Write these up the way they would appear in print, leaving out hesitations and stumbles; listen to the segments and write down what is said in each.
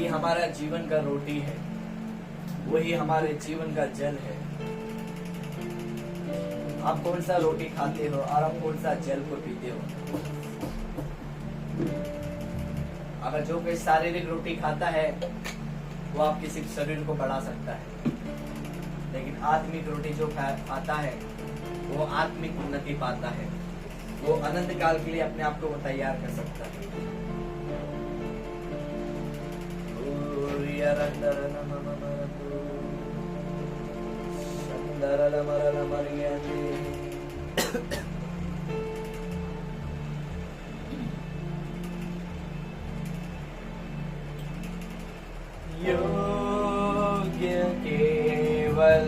वही हमारा जीवन का रोटी है, वही हमारे जीवन का जल है। आप कौन सा रोटी खाते हो और आप कौन सा जल को पीते हो? अगर जो कोई शारीरिक रोटी खाता है वो आपके सिर्फ शरीर को बढ़ा सकता है, लेकिन आत्मिक रोटी जो खाता है वो आत्मिक उन्नति पाता है, वो अनंत काल के लिए अपने आप को तैयार कर सकता है। योग्य केवल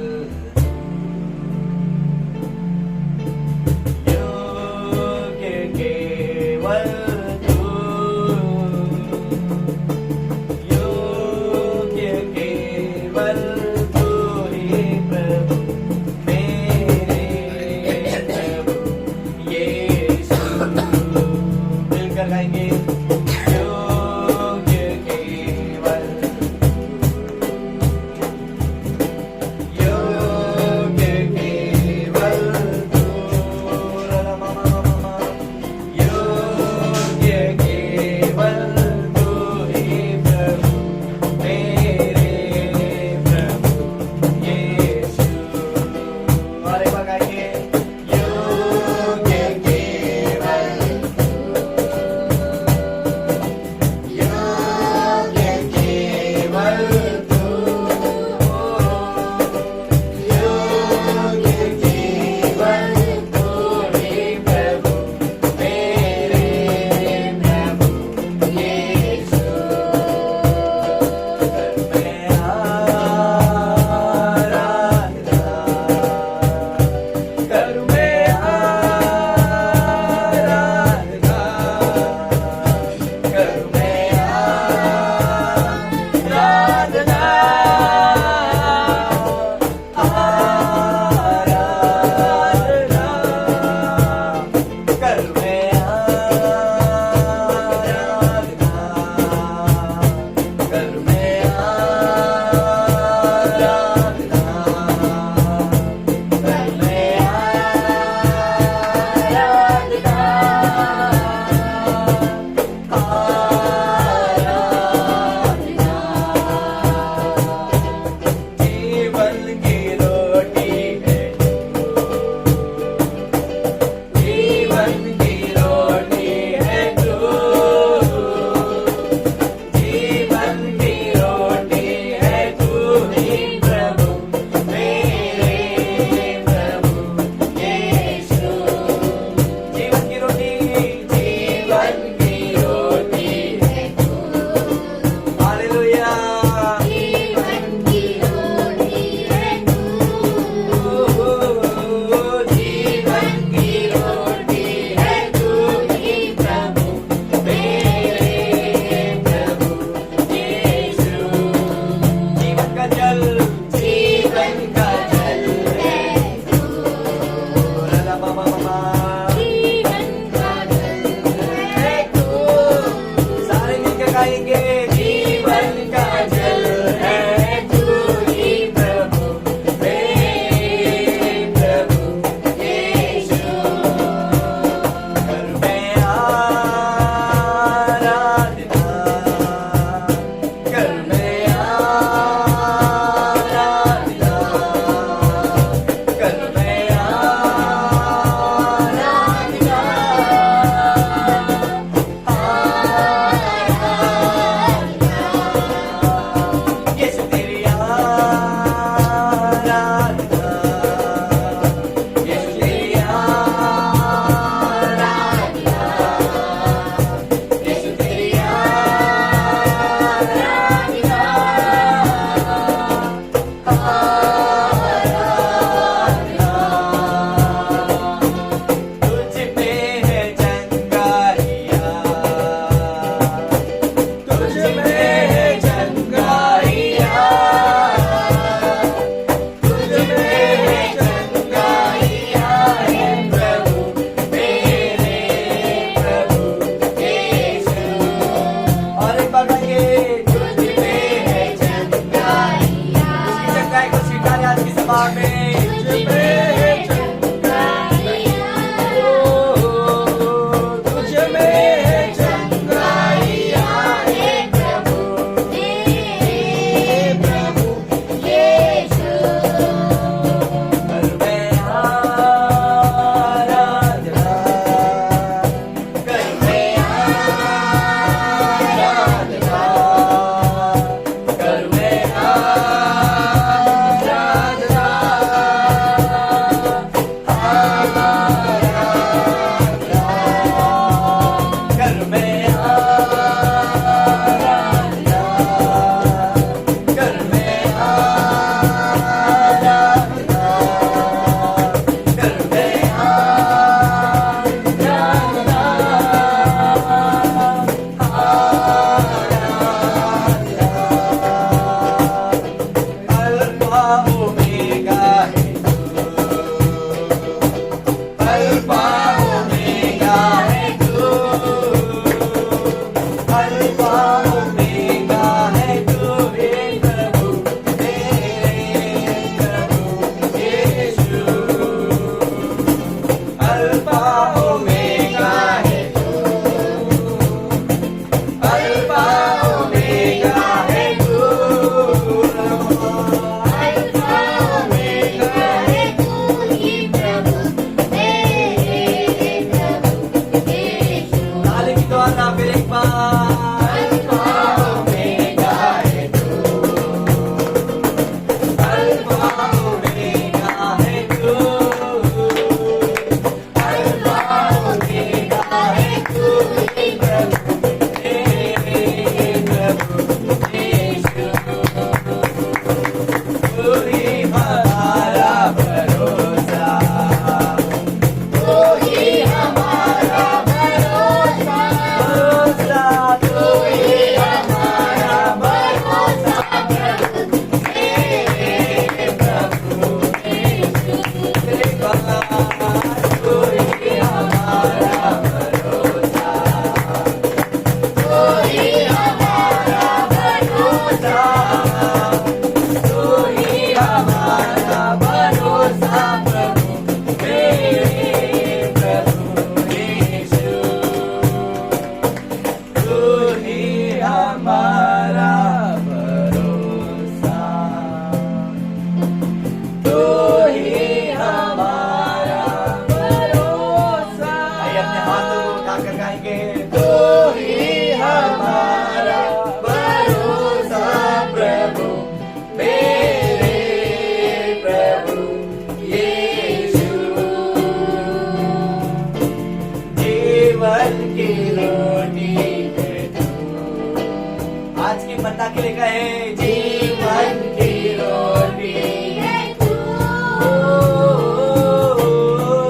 आज की मन्ना के लिए कहे जीवन की रोटी है तू,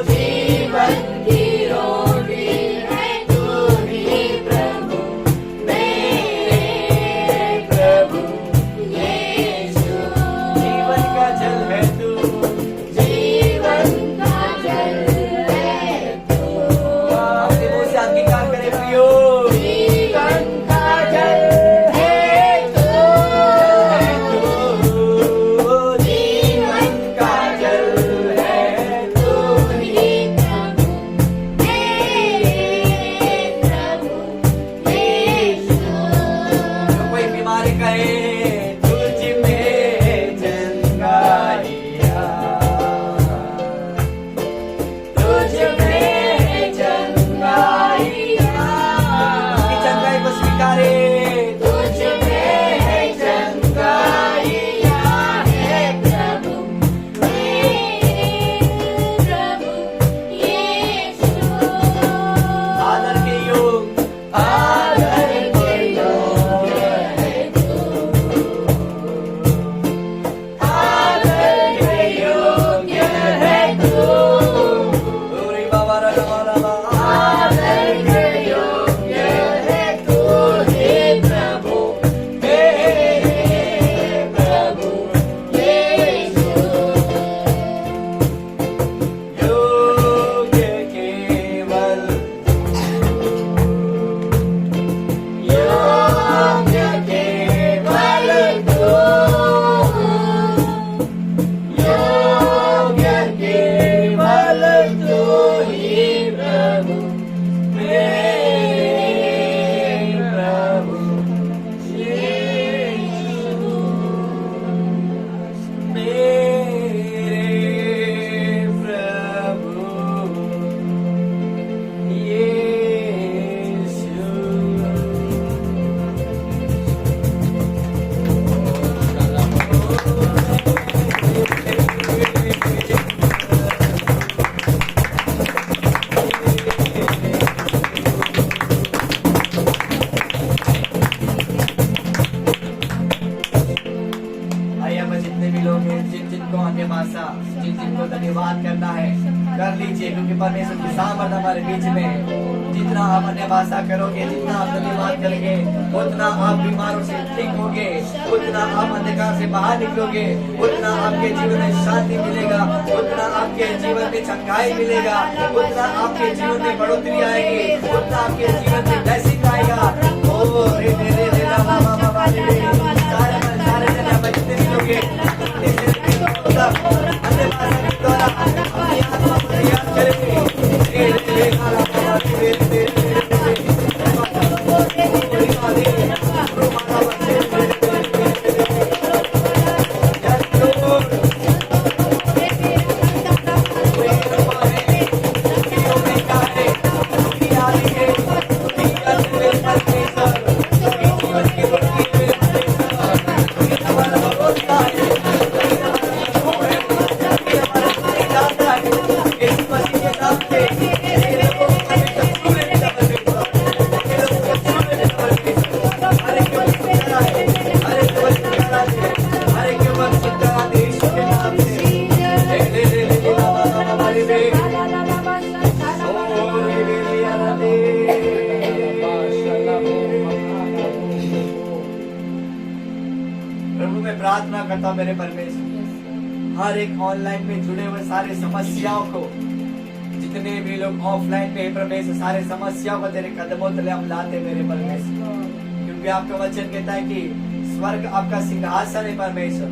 जीवन की रोटी है तू ही प्रभु, मेरे प्रभु यीशु। जीवन का जल है तू, जीवन का जल है तू। अपने मुंह से अंगीकार करें प्रियो, जीवन का जल है तू, जीवन का जल है तू ही प्रभु, मेरे प्रभु यीशु। तो कोई बीमारी कहे तुझ में चंगाइया, तुझ में चंगाइया, उसकी चंगाई को स्वीकारे, तुझ में चंगाइया है प्रभु, मेरे प्रभु यीशु। आदर के योग्य, आदर के योग्य है तू, आदर के योग्य है तू, गौरी बाबा रा, आदर के योग्य है तू हे प्रभु, मेरे प्रभु यीशु। योग्य केवल, योग्य केवल तू, योग्य केवल तू ही प्रभु, मेरे प्रभु यीशु, मेरे प्रभु आइए हम जितने भी लोग हैं, जिनको अन्य भाषा, जिनको धन्यवाद करना है कर लीजिए, क्योंकि परमेश्वर की सामर्थ हमारे बीच में है। जितना आप अन्य भाषा करोगे, जितना आप धन्यवाद करेंगे, उतना आप बीमारों से ठीक होगे, उतना आप अंधकार से बाहर निकलोगे, उतना आपके जीवन में शांति मिलेगा, उतना आपके जीवन में चंगाई मिलेगा, उतना आपके जीवन में बढ़ोतरी आएगी, उतना आपके जीवन में ब्लेसिंग आएगा। ओ रे रे रे रे रा रा रा रा रे रे, सारे जन बचते भी लोगे अन्य भाषा के द्वारा अपनी आत्मा को याद करेंगे। रे रे रे रा रा रा रे रे रे रे प्रभु मैं प्रार्थना करता हूँ मेरे परमेश्वर, हर एक ऑनलाइन में जुड़े हुए सारे समस्याओं को, जितने भी लोग ऑफलाइन में परमेश्वर, सारे समस्याओं को तेरे कदमों तले हम लाते मेरे परमेश्वर, क्योंकि आपका वचन कहता है कि स्वर्ग आपका सिंहासन है परमेश्वर,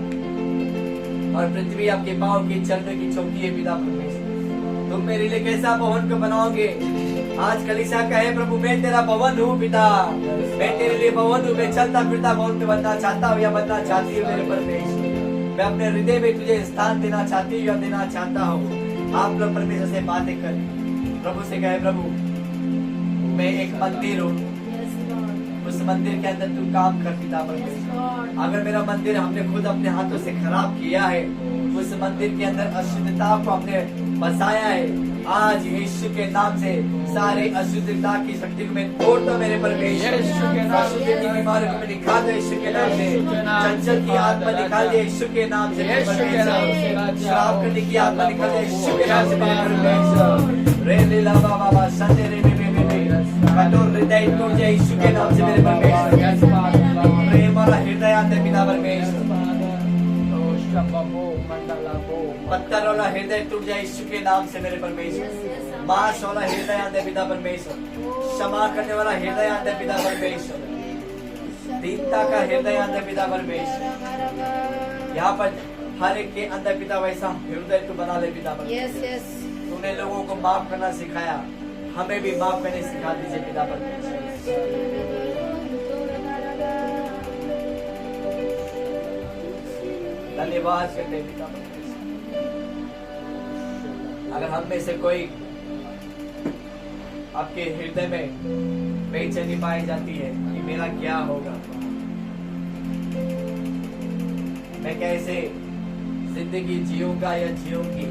और पृथ्वी आपके पांव की चलने की चौकी है पिता परमेश्वर। तुम मेरे लिए कैसा भवन को बनाओगे? आज कलीसिया कहे प्रभु मैं तेरा भवन हूँ पिता, मैं तेरे लिए भवन हूँ, मैं चलता फिरता भवन में बनना चाहता हूँ या बनना चाहती हूँ मेरे परमेश्वर। मैं अपने हृदय में तुझे स्थान देना चाहती हूँ या देना चाहता हूँ। आप लोग परमेश्वर से बातें कर, प्रभु से कहे प्रभु मैं एक मंदिर हूँ, उस मंदिर के अंदर तू काम कर पिता परमेश्वर। अगर मेरा मंदिर हमने खुद अपने हाथों से खराब किया है, उस मंदिर के अंदर अशुद्धता को हमने बसाया है, आज यीशु के नाम से सारे अशुद्धता की शक्ति को मैं तोड़ता मेरे परमेश्वर। अशुद्ध की बीमारी को मैं निकाल दे यीशु के नाम से। चंचल की आत्मा निकाल दे यीशु के नाम से मेरे परमेश्वर। श्राप करने की आत्मा निकाल दे यीशु के नाम से मेरे परमेश्वर। रे लीला बाबा संते रे कठोर हृदय टूट जाए यीशु के नाम से मेरे परमेश्वर। प्रेम वाला हृदय आते पिता परमेश्वर। पत्थर वाला हृदय टूट जाए यीशु के नाम से मेरे परमेश्वर। मांस वाला हृदय आते पिता परमेश्वर। क्षमा करने वाला हृदय आते पिता परमेश्वर। दीनता का हृदय आते पिता परमेश्वर। यहाँ पर हर एक के अंदर पिता वैसा हृदय तू बना ले पिता परमेश्वर। तूने लोगों को माफ करना सिखाया, हमें भी माफ करने सिखा दीजिए पिता परमेश्वर। धन्यवाद करते हैं पिता परमेश्वर। अगर हम में से कोई आपके हृदय में बेचैनी पाई जाती है कि मेरा क्या होगा, मैं कैसे जिंदगी जीऊंगा या जीऊंगी,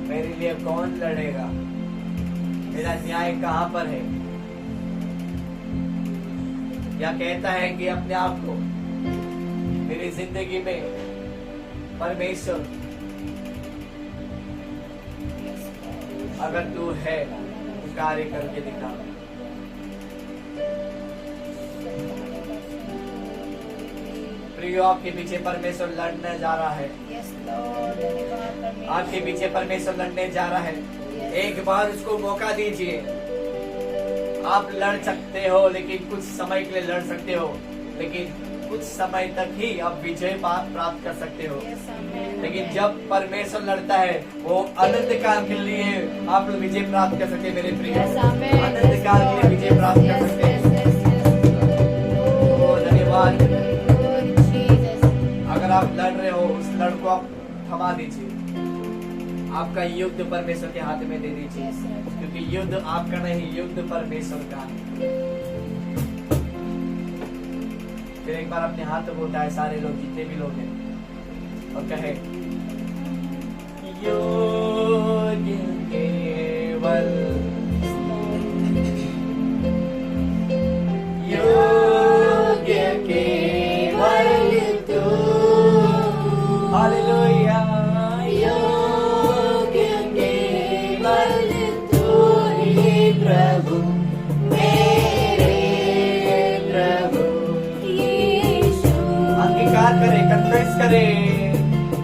मेरे लिए कौन लड़ेगा, मेरा न्याय कहां पर है, या कहता है कि अपने आप को मेरी जिंदगी में परमेश्वर अगर तू है तो कार्य करके दिखा। प्रियो आपके पीछे परमेश्वर लड़ने जा रहा है। आपके पीछे परमेश्वर लड़ने जा रहा है। एक बार उसको मौका दीजिए। आप लड़ सकते हो, लेकिन कुछ समय के लिए लड़ सकते हो, लेकिन कुछ समय तक ही आप विजय प्राप्त कर सकते हो। लेकिन जब परमेश्वर लड़ता है वो अनंत काल के लिए आप लोग विजय प्राप्त कर सकते हैं। मेरे प्रिय अनंत काल के लिए विजय प्राप्त कर सकते हैं। धन्यवाद। अगर आप लड़ रहे हो, उस लड़ को आप थमा दीजिए। आपका युद्ध परमेश्वर के हाथ में दे दीजिए, क्योंकि युद्ध आपका नहीं, युद्ध परमेश्वर का है। फिर एक बार अपने हाथ को उठाए सारे लोग, जितने भी लोग हैं, और कहे योग्य केवल, योग्य केवल तू, हालेलुया। योग्य केवल तू ही प्रभु, करे, कन्फेस करे।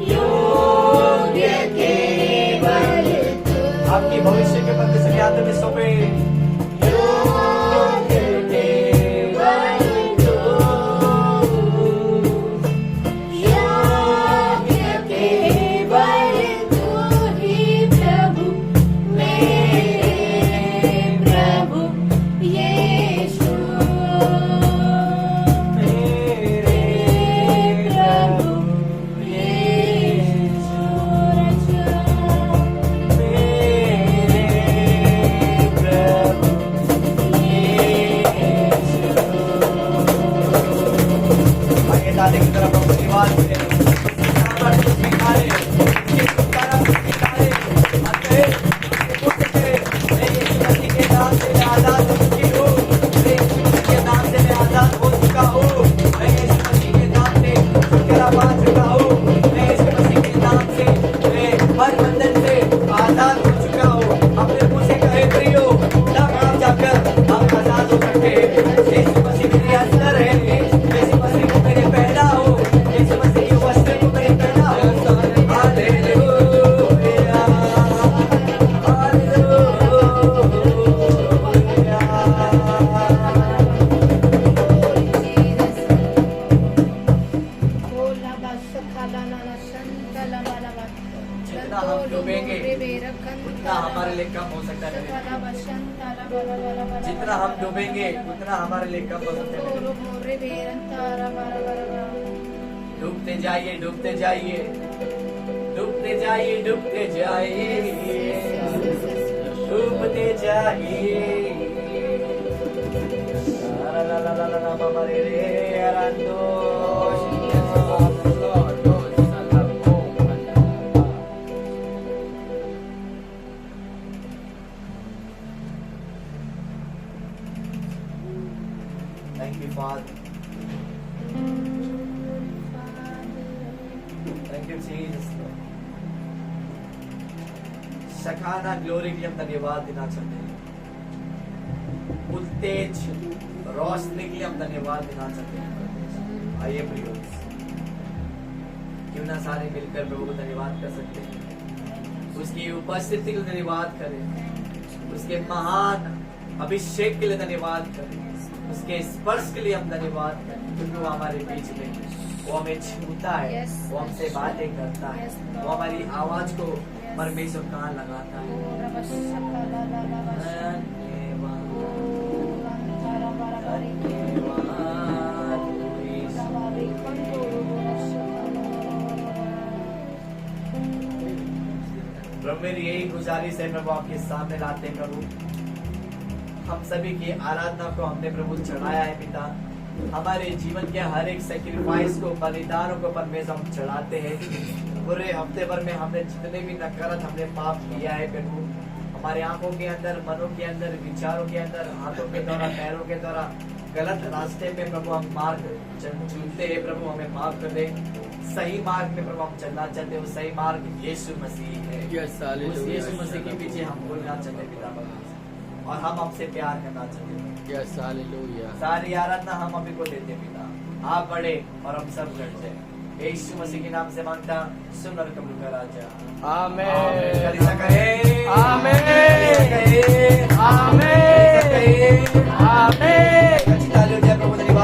योग्य केवल तू, आपकी भविष्य के परमेश्वर के हाथ में सौंपे। योग्य केवल तू, योग्य केवल तू ही प्रभु, मेरे प्रभु यीशु। जितना हम डूबेंगे उतना हमारे लिए कम हो सकता है। जितना हम डूबेंगे उतना हमारे लिए कम हो सकता है। डूबते जाइए, डूबते जाइए, डूबते जाइए, डूबते जाइए, डूबते जाइए। Thank you, Father. Thank you, Jesus. शखाना ग्लोरी के लिए हम धन्यवाद देना चाहते हैं। उत्तेज रोशनी के लिए हम धन्यवाद देना चाहते हैं। आइए प्रियो, क्यों ना सारे मिलकर प्रभु को धन्यवाद कर सकते हैं। उसकी उपस्थिति के लिए धन्यवाद करें, उसके महान अभिषेक के लिए धन्यवाद करें, उसके स्पर्श के लिए हम धन्यवाद करें, क्योंकि वो हमारे बीच में, वो हमें छूता है, वो हमसे बातें करता है, वो हमारी आवाज को परमेश्वर कान लगाता है। प्रभु मेरी यही गुजारिश है प्रभु, आपके सामने लाते हैं प्रभु। हम सभी की आराधना को हमने प्रभु चढ़ाया है पिता। हमारे जीवन के हर एक सैक्रिफाइस को, बलिदानों को परमेश्वर हम चढ़ाते हैं। पूरे हफ्ते भर में हमने जितने भी नकारत हमने पाप किया है प्रभु, हमारे आंखों के अंदर, मनों के अंदर, विचारों के अंदर, हाथों के द्वारा, पैरों के द्वारा गलत रास्ते पे प्रभु हम मार्ग चुनते हैं प्रभु, हमें माफ कर दे। सही मार्ग में प्रभु हम चलना चाहते हैं, वो सही मार्ग यीशु मसीह है। उस यीशु मसीह के पीछे हम बोलना चाहते हैं पिता, और हम आपसे प्यार करना चाहते हैं। सारी आराधना हम अभी को देते हैं पिता। आप बड़े और हम सब घट जाए। यीशु मसीह के नाम से मांगता, सुन और कबूल कर राजा। आमीन। आमीन। आमीन। आमीन।